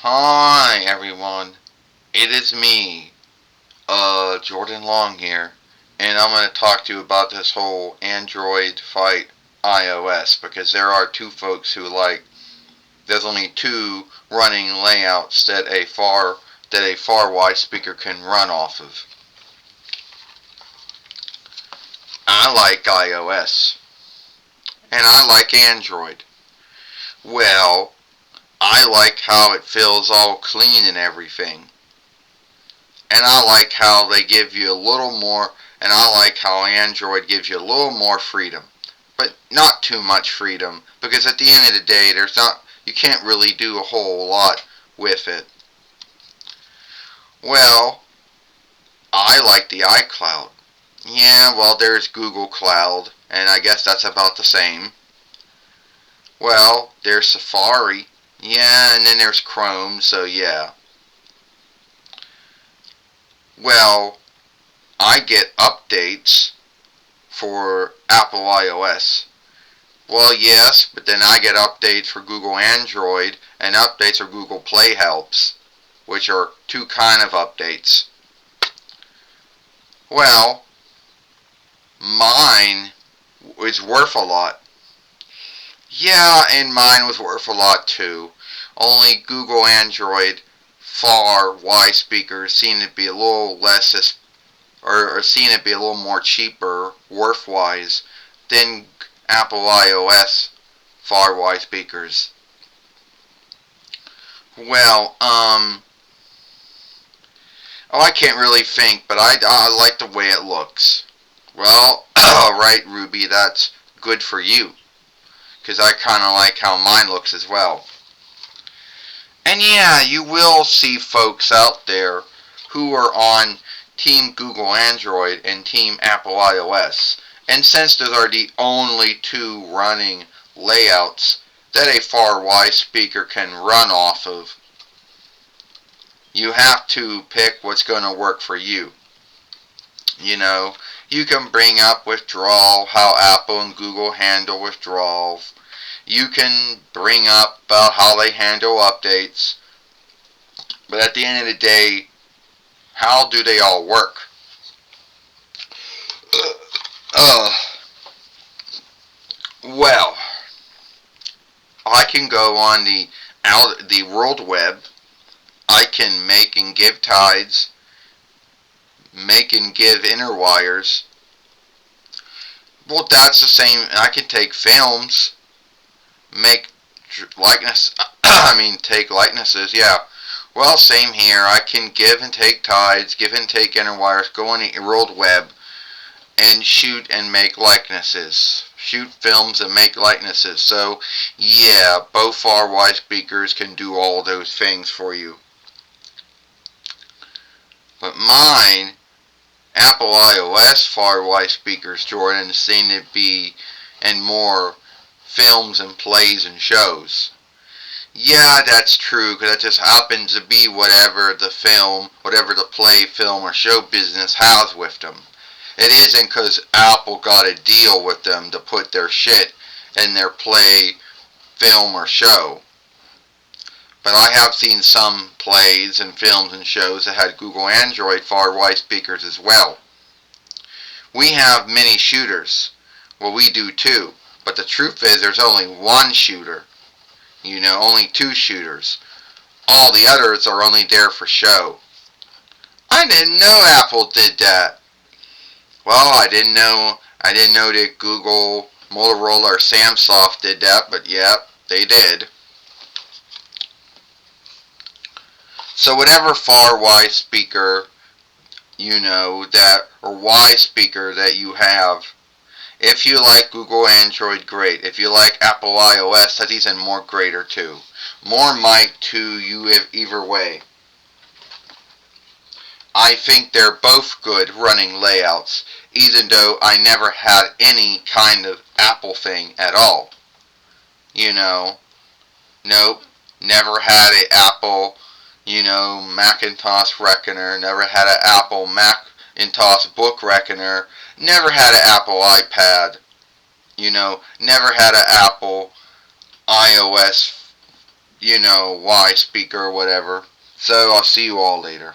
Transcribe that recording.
Hi everyone, it is me, Jordan Long here, and I'm going to talk to you about this whole Android fight iOS because there are two folks who there's only two running layouts that a far wide speaker can run off of. I like iOS and I like Android. Well, I like how it feels all clean and everything. And I like how they give you a little more, and I like how Android gives you a little more freedom. But not too much freedom, because at the end of the day, you can't really do a whole lot with it. Well, I like the iCloud. Yeah, well, there's Google Cloud, and I guess that's about the same. Well, there's Safari. Yeah, and then there's Chrome, so yeah. Well, I get updates for Apple iOS. Well, yes, but then I get updates for Google Android and updates for Google Play Helps, which are two kind of updates. Well, mine is worth a lot. Yeah, and mine was worth a lot too. Only Google Android far Y speakers seem to be a little less, or seem to be a little more cheaper, worth-wise, than Apple iOS far Y speakers. Well, I can't really think, but I like the way it looks. Well, alright, Ruby, that's good for you. Because I kind of like how mine looks as well. And yeah, you will see folks out there who are on Team Google Android and Team Apple iOS. And since those are the only two running layouts that a far Y speaker can run off of, you have to pick what's going to work for you. You know, you can bring up withdrawal, how Apple and Google handle withdrawals. You can bring up about how they handle updates. But at the end of the day, how do they all work? Uh, well, I can go on the World Web. I can make and give tides, make and give inner wires. Well, that's the same. I can take films, make likeness. Take likenesses. Yeah. Well, same here. I can give and take tides, give and take inner wires, go on the World Web, and shoot and make likenesses. Shoot films and make likenesses. So, yeah, both far Y speakers can do all those things for you. But mine, Apple iOS far Y speakers, Jordan, seem to be in more films and plays and shows. Yeah, that's true, because that just happens to be whatever the film, whatever the play, film, or show business has with them. It isn't because Apple got a deal with them to put their shit in their play, film, or show. But I have seen some plays and films and shows that had Google Android far Y speakers as well. We have many shooters. Well, we do too. But the truth is there's only one shooter. Only two shooters. All the others are only there for show. I didn't know Apple did that. Well, I didn't know that Google, Motorola, or Samsung did that, but yeah, they did. So whatever far Y speaker, or Y speaker that you have, if you like Google Android, great. If you like Apple iOS, that's even more greater too. More might to you either way. I think they're both good running layouts, even though I never had any kind of Apple thing at all. Nope, never had an Apple, Macintosh Reckoner, never had an Apple Macintosh Book Reckoner, never had an Apple iPad, never had an Apple iOS Y speaker or whatever. So I'll see you all later.